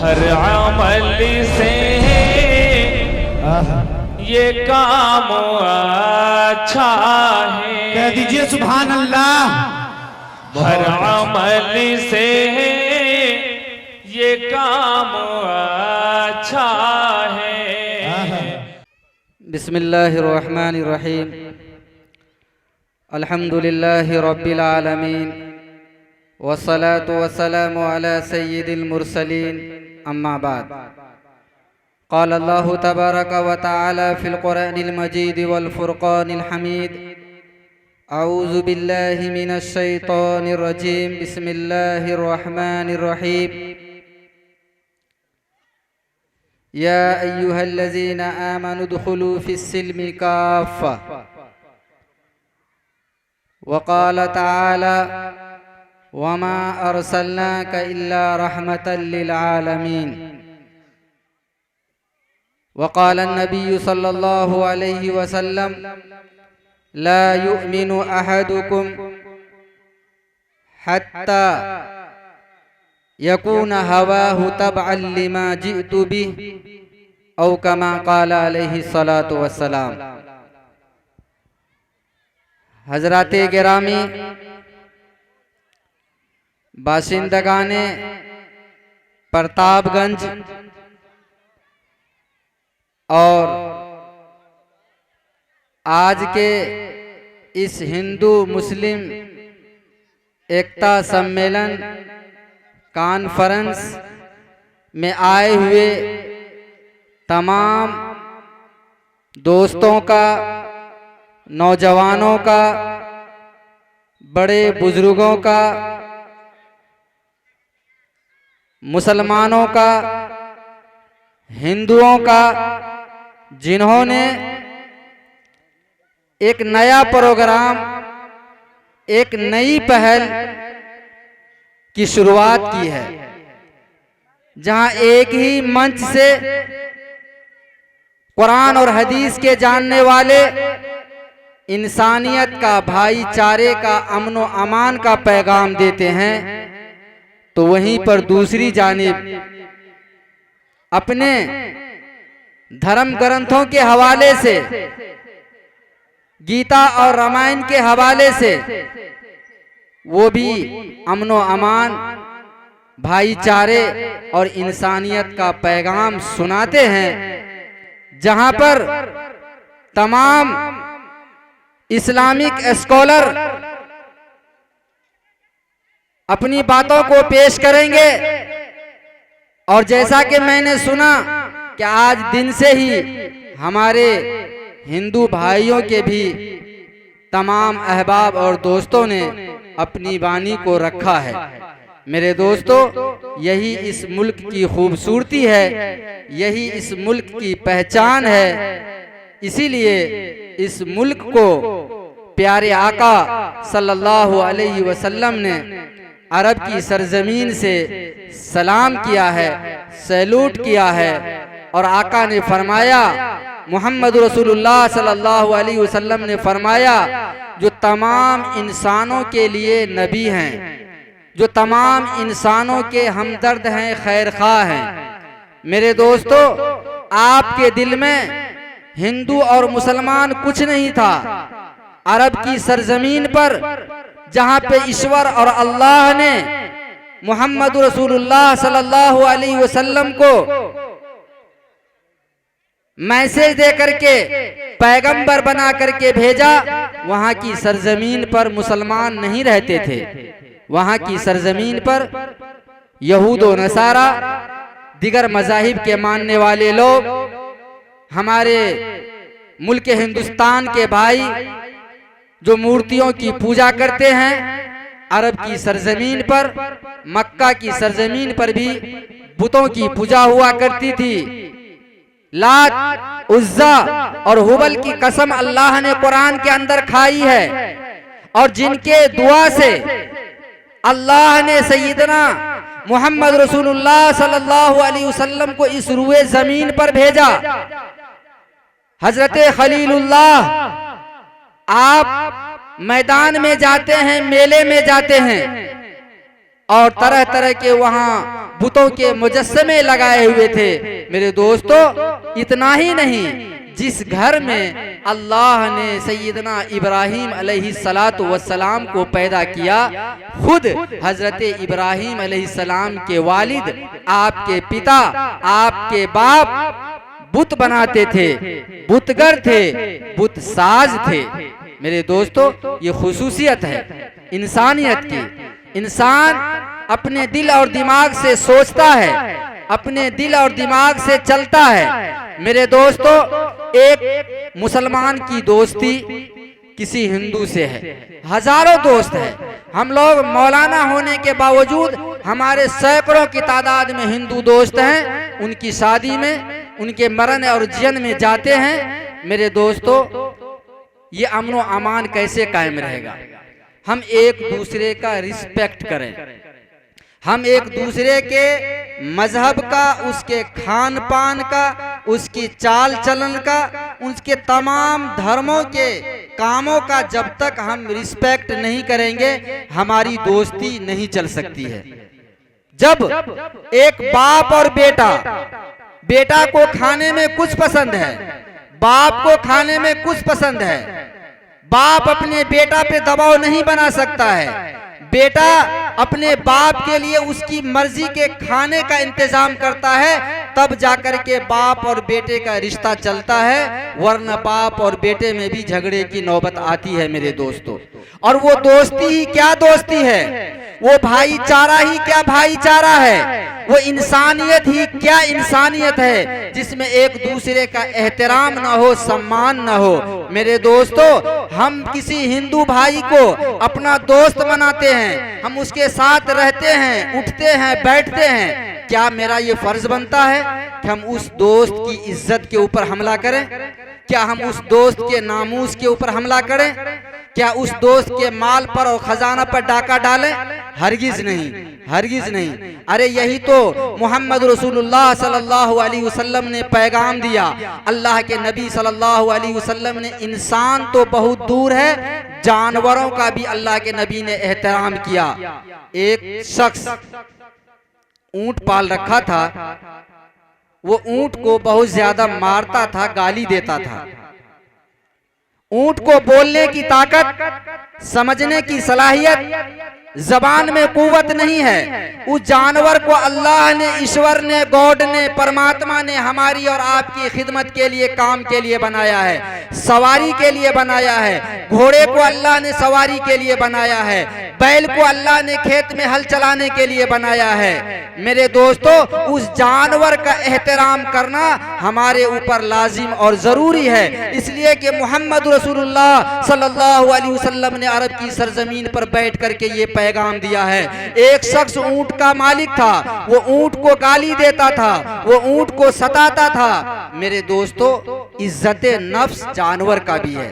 हर अमल से ये काम अच्छा है। कह दीजिए सुभान अल्लाह। हर अमल से ये काम अच्छा है। बिस्मिल्लाहिर्रहमानिर्रहीम। अल्हम्दुलिल्लाहि रब्बिल आलमीन वस्सलातु वस्सलामु अला सय्यिदिल मुरसलीन अम्मा बाद। क़ाल अल्लाहु तबारक व तआला फ़िल क़ुरआनिल मजीद वल फ़ुरक़ानिल हमीद। अऊज़ु बिल्लाहि मिनश शैतानिर रजीम। बिस्मिल्लाहिर रहमानिर रहीम। या अय्युहल्लज़ीना आमनु उदख़ुलू फ़िस्सिल्मि काफ़्फ़ा। वक़ाल तआला वमा अरसलनाका इल्ला रहमतल लिल आलमीन। वक़ाल अन्नबिय्यु सल्लल्लाहु अलैहि वसल्लम ला युमिनु अहदुकुम हत्ता यकून हवाहु तबअन लिमा जिअतु बिहि औ कमा क़ाल अलैहि सलातु वस्सलाम। हज़राते गिरामी, बाशिंदगाने प्रतापगंज और आज के इस हिंदू मुस्लिम एकता सम्मेलन कॉन्फ्रेंस में आए हुए तमाम दोस्तों का, नौजवानों का, बड़े बुजुर्गों का, मुसलमानों का, हिंदुओं का, जिन्होंने एक नया प्रोग्राम, एक नई पहल की शुरुआत की है, जहां एक ही मंच से कुरान और हदीस के जानने वाले इंसानियत का, भाईचारे का, अमन व अमान का पैगाम देते हैं, तो वहीं पर दूसरी जानिब अपने धर्म ग्रंथों के हवाले से, गीता और रामायण के हवाले से वो भी अमन व अमान, भाईचारे और इंसानियत का पैगाम सुनाते हैं, जहां पर तमाम इस्लामिक स्कॉलर अपनी बातों को पेश करेंगे। और जैसा कि मैंने सुना कि आज दिन से ही हमारे हिंदू भाइयों के भी तमाम अहबाब और दोस्तों ने अपनी वाणी को रखा है। मेरे दोस्तों, यही इस मुल्क की खूबसूरती है, यही इस मुल्क की पहचान है। इसीलिए इस मुल्क को प्यारे आका सल्लल्लाहु अलैहि वसल्लम ने अरब की सरजमीन से सलाम किया है, सैल्यूट किया है। और आका ने फरमाया, मोहम्मद रसूलुल्लाह सल्लल्लाहु अलैहि वसल्लम ने फरमाया, जो तमाम इंसानों के लिए नबी हैं, जो तमाम इंसानों के हमदर्द हैं, खैर ख्वाह हैं। मेरे दोस्तों, आपके दिल में हिंदू और मुसलमान कुछ नहीं था। अरब की सरजमीन पर जहां पे ईश्वर और अल्लाह ने मोहम्मद रसूलुल्लाह सल्लल्लाहु अलैहि वसल्लम को मैसेज दे करके, पैगंबर बना करके भेजा, वहां की सरजमीन पर मुसलमान नहीं रहते थे। वहां की सरजमीन पर यहूद व नसारा, दिगर मज़ाहिब के मानने वाले लोग, हमारे मुल्क हिंदुस्तान के भाई जो मूर्तियों की पूजा करते हैं, अरब की सरजमीन पर, मक्का की सरजमीन पर भी बुतों की पूजा हुआ करती थी। लात, उज्जा और हुबल की कसम अल्लाह ने कुरान के अंदर खाई है, और जिनके दुआ से अल्लाह ने सैयदना मोहम्मद रसूलुल्लाह सल्लल्लाहु अलैहि वसल्लम को इस रुए जमीन पर भेजा। हजरते खलीलुल्लाह, आप मैदान में जाते हैं, मेले में जाते हैं, और तरह तरह के वहां बुतों के मुजस्समे लगाए हुए थे। मेरे दोस्तों, इतना ही नहीं, जिस घर में अल्लाह ने सैयदना इब्राहीम अलैहिस्सलातु वस्सलाम को पैदा किया, खुद हजरत इब्राहीम अलैहिस्सलाम के वालिद, आपके पिता, आपके बाप बुत बनाते थे, बुतगर थे, बुत साज थे। मेरे दोस्तों, ये खुसूसियत है इंसानियत की। इंसान अपने दिल और दिमाग से सोचता है, अपने दिल और दिमाग से चलता है। मेरे दोस्तों, एक मुसलमान की दोस्ती किसी हिंदू से है, हजारों दोस्त हैं। हम लोग मौलाना होने के बावजूद हमारे सैकड़ों की तादाद में हिंदू दोस्त हैं। उनकी शादी में, उनके मरण और जियन में जाते हैं। मेरे दोस्तों, ये अमन व अमान कैसे कायम रहेगा? हम एक दूसरे का रिस्पेक्ट करें, हम एक दूसरे के मजहब का, उसके खान पान का, उसकी चाल चलन का, उसके तमाम धर्मों के कामों का जब तक हम रिस्पेक्ट नहीं करेंगे, हमारी दोस्ती नहीं चल सकती है। जब एक बाप और बेटा, बेटा को खाने में कुछ पसंद है, बाप को खाने में कुछ पसंद है, बाप अपने बेटा पे दबाव नहीं बना सकता है, बेटा अपने बाप के लिए उसकी मर्जी के खाने का इंतजाम करता है, तब जाकर के बाप और बेटे का रिश्ता चलता है, वरना बाप और बेटे में भी झगड़े की नौबत आती है। मेरे दोस्तों, और वो दोस्ती ही क्या दोस्ती है, वो भाईचारा ही क्या भाईचारा है, वो इंसानियत ही क्या इंसानियत है, जिसमें एक दूसरे का एहतराम ना हो, सम्मान ना हो। मेरे दोस्तों, हम किसी हिंदू भाई को अपना दोस्त बनाते हैं, हम उसके साथ रहते हैं, उठते हैं, बैठते हैं। क्या मेरा ये फर्ज बनता है कि हम उस दोस्त की इज्जत के ऊपर हमला करें? क्या हम उस दोस्त के नामूस के ऊपर हमला करें? क्या उस दोस्त के माल पर और खजाना पर डाका डालें? हरगिज नहीं, हरगिज नहीं। अरे यही तो मोहम्मद रसूलुल्लाह सल्लल्लाहु अलैहि वसल्लम ने पैगाम दिया। अल्लाह के नबी सल्लल्लाहु अलैहि वसल्लम ने, इंसान तो बहुत दूर है, जानवरों का भी अल्लाह के नबी ने एहतराम किया। एक शख्स ऊंट पाल रखा था, वो ऊंट को बहुत ज्यादा मारता था, गाली देता था। ऊंट को बोलने की ताकत, समझने की सलाहियत, जबान में कुव्वत नहीं है। उस जानवर को अल्लाह ने, ईश्वर ने, गॉड ने, परमात्मा ने हमारी और आपकी खिदमत के लिए, काम के लिए बनाया है, सवारी के लिए बनाया है। घोड़े को अल्लाह ने सवारी के लिए बनाया है, बैल को अल्लाह ने खेत में हल चलाने के लिए बनाया है। मेरे दोस्तों, उस जानवर का एहतराम करना हमारे ऊपर लाजिम और जरूरी है, इसलिए कि मोहम्मद रसूलुल्लाह सल्लल्लाहु अलैहि वसल्लम ने अरब की सरजमीन पर बैठ करके ये पैगाम दिया है। एक शख्स ऊंट का मालिक था, वो ऊंट को गाली देता था, वो ऊंट को सताता था। मेरे दोस्तों, इज्जत नफ्स जानवर का भी है।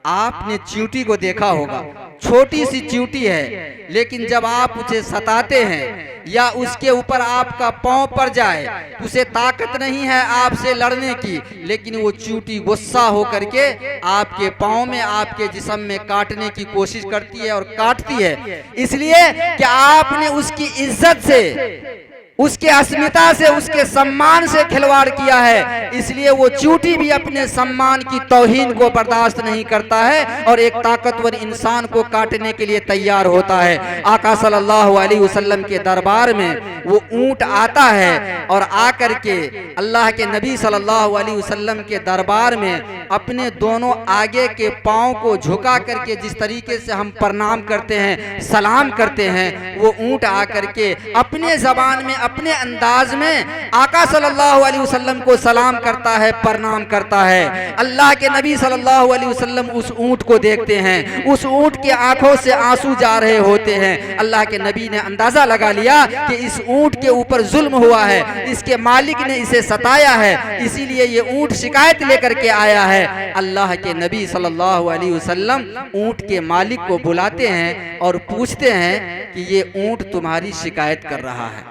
आपने चींटी को देखा होगा, छोटी सी चींटी है, लेकिन जब आप उसे सताते हैं या उसके ऊपर आपका पांव पड़ जाए, उसे ताकत नहीं है आपसे लड़ने की, लेकिन वो चींटी गुस्सा होकर के आपके पांव में, आपके जिस्म में काटने की कोशिश करती है और काटती है। इसलिए कि आपने उसकी इज्जत से, उसके अस्मिता से, उसके सम्मान से खिलवाड़ किया है, इसलिए वो चींटी भी अपने सम्मान की तौहीन को बर्दाश्त नहीं करता है और एक ताकतवर इंसान को काटने के लिए तैयार होता है। आका सल्लल्लाहु अलैहि वसल्लम के दरबार में वो ऊंट आता है और आकर के अल्लाह के नबी सल्लल्लाहु अलैहि वसल्लम के दरबार में अपने दोनों आगे के पाँव को झुका करके, जिस तरीके से हम प्रणाम करते हैं, सलाम करते हैं, वो ऊंट आकर के अपने जबान में, अपने अंदाज में आका सल्लल्लाहु अलैहि वसल्लम को सलाम करता है, प्रणाम करता है। अल्लाह के नबी सल्लल्लाहु अलैहि वसल्लम उस ऊंट को देखते हैं, उस ऊंट के आंखों से आंसू जा रहे होते हैं। अल्लाह के नबी ने अंदाजा लगा लिया कि इस ऊंट के ऊपर जुल्म हुआ है, इसके मालिक ने इसे सताया है, इसीलिए ये ऊंट शिकायत लेकर के आया है। अल्लाह के नबी सल्लल्लाहु अलैहि वसल्लम ऊंट के मालिक को बुलाते हैं और पूछते हैं कि ये ऊंट तुम्हारी शिकायत कर रहा है,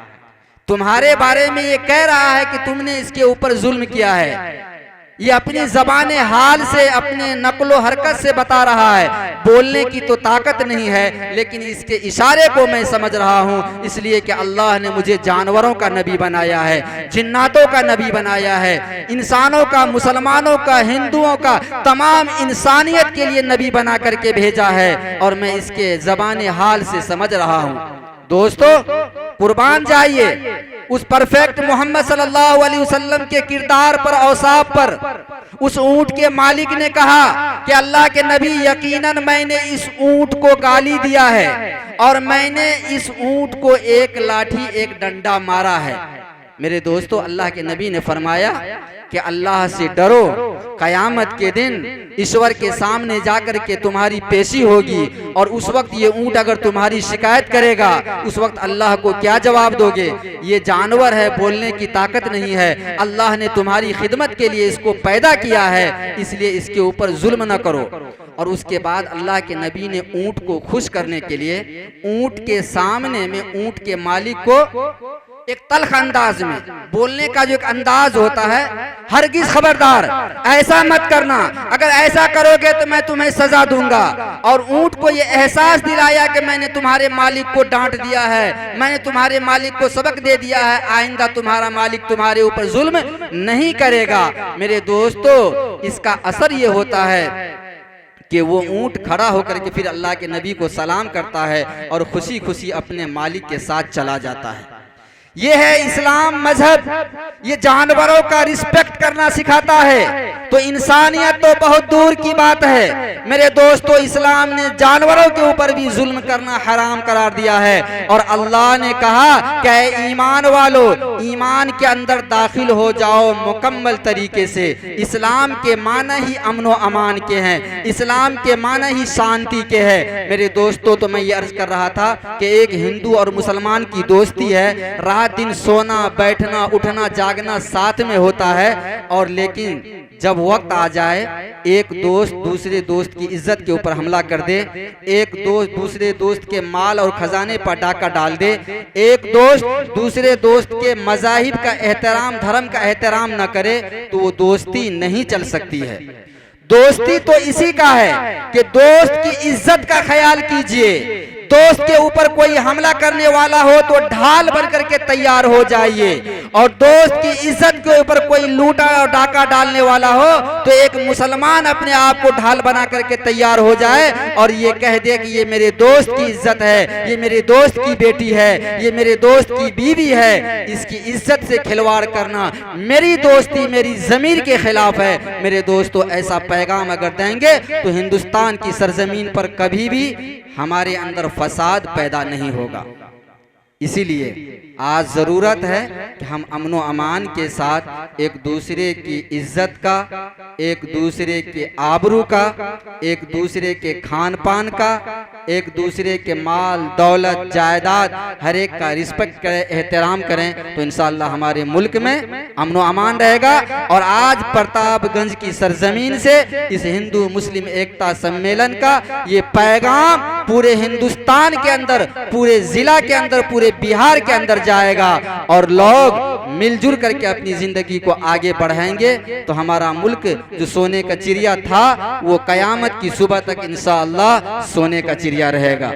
तुम्हारे बारे में ये कह रहा है कि तुमने इसके ऊपर जुल्म किया है। ये अपनी ज़बान हाल से, अपने नक्लो हरकत से बता रहा है। बोलने की तो ताकत नहीं है, लेकिन इसके इशारे को मैं समझ रहा हूँ, इसलिए कि अल्लाह ने मुझे जानवरों का नबी बनाया है, जिन्नातों का नबी बनाया है, इंसानों का, मुसलमानों का, हिंदुओं का, तमाम इंसानियत के लिए नबी बना करके भेजा है, और मैं इसके ज़बान हाल से समझ रहा हूँ। दोस्तों, कुर्बान जाइए उस परफेक्ट मोहम्मद सल्लल्लाहु अलैहि वसल्लम के किरदार पर, औसाफ पर। उस ऊंट के मालिक ने कहा कि अल्लाह के नबी, यकीनन मैंने इस ऊंट को गाली दिया है और मैंने इस ऊंट को एक लाठी, एक डंडा मारा है। मेरे दोस्तों, अल्लाह के नबी ने फरमाया कि अल्लाह से डरो, कयामत के दिन ईश्वर के सामने जाकर के तुम्हारी पेशी होगी, और उस वक्त ये ऊंट अगर तुम्हारी शिकायत करेगा, उस वक्त अल्लाह को क्या जवाब दोगे? ये जानवर है, बोलने की ताकत नहीं है, अल्लाह ने तुम्हारी खिदमत के लिए इसको पैदा किया है, इसलिए इसके ऊपर जुल्म न करो। और उसके बाद अल्लाह के नबी ने ऊंट को खुश करने के लिए ऊंट के सामने में ऊंट के मालिक को एक तल्ख अंदाज में बोलने का जो एक अंदाज होता है, हरगिज खबरदार ऐसा मत करना, अगर ऐसा करोगे तो मैं तुम्हें सजा दूंगा। और ऊंट को ये एहसास दिलाया कि मैंने तुम्हारे मालिक को डांट दिया है, मैंने तुम्हारे मालिक को सबक दे दिया है, आइंदा तुम्हारा मालिक तुम्हारे ऊपर जुल्म नहीं करेगा। मेरे दोस्तों, इसका असर ये होता है कि वो ऊंट खड़ा होकर के फिर अल्लाह के नबी को सलाम करता है और खुशी खुशी अपने मालिक के साथ चला जाता है। ये है इस्लाम मजहब, ये जानवरों का रिस्पेक्ट करना सिखाता है। तो इंसानियत तो बहुत दूर की बात है मेरे दोस्तों, इस्लाम ने जानवरों के ऊपर भी जुल्म करना हराम करार दिया है। और अल्लाह ने कहा कि ईमान वालो, ईमान के अंदर दाखिल हो जाओ मुकम्मल तरीके से। इस्लाम के माना ही अमन व अमान के हैं, इस्लाम के माना ही शांति के हैं। मेरे दोस्तों, तो मैं ये अर्ज कर रहा था कि एक हिंदू और मुसलमान की दोस्ती है, रात दिन सोना, बैठना, उठना, जागना साथ में होता है, और लेकिन जब वक्त आ जाए, एक दोस्त दूसरे दोस्त की इज्जत के ऊपर हमला कर दे, एक दोस्त दूसरे दोस्त के माल और खजाने पर डाका डाल दे, एक दोस्त दूसरे दोस्त के मज़ाहिब का एहतराम, धर्म का एहतराम न करे, तो वो दोस्ती नहीं चल सकती है। दोस्ती तो इसी का है कि दोस्त की इज्जत का ख्याल कीजिए। दोस्त के ऊपर कोई हमला करने वाला हो तो ढाल बन करके तैयार हो जाइए, और दोस्त की इज्जत के ऊपर कोई लूटा और डाका डालने वाला हो तो एक मुसलमान अपने आप को ढाल बना करके तैयार हो जाए और ये कह दे कि ये मेरे दोस्त की इज्जत है, ये मेरे दोस्त की बेटी है, ये मेरे दोस्त की बीवी है। इसकी इज्जत से खिलवाड़ करना मेरी दोस्ती, मेरी ज़मीर के खिलाफ है। मेरे दोस्तों, ऐसा पैगाम अगर देंगे तो हिंदुस्तान की सरजमीन पर कभी भी हमारे अंदर फसाद पैदा नहीं होगा। इसीलिए आज ज़रूरत है कि हम अमन व अमान के साथ एक दूसरे की इज्जत का, एक दूसरे के आबरू का, एक दूसरे के खान पान का, एक दूसरे के माल दौलत जायदाद हर एक का रिस्पेक्ट करें, एहतराम करें, तो इंशाअल्लाह हमारे मुल्क में अमन व अमान रहेगा। और आज प्रतापगंज की सरजमीन से इस हिंदू मुस्लिम एकता सम्मेलन का ये पैगाम पूरे हिंदुस्तान के अंदर, पूरे जिला के अंदर, पूरे बिहार के अंदर जाएगा, और लोग मिलजुल करके अपनी जिंदगी को आगे बढ़ाएंगे, तो हमारा मुल्क जो सोने का चिड़िया था वो कयामत की सुबह तक इंशाअल्लाह सोने का चिड़िया रहेगा।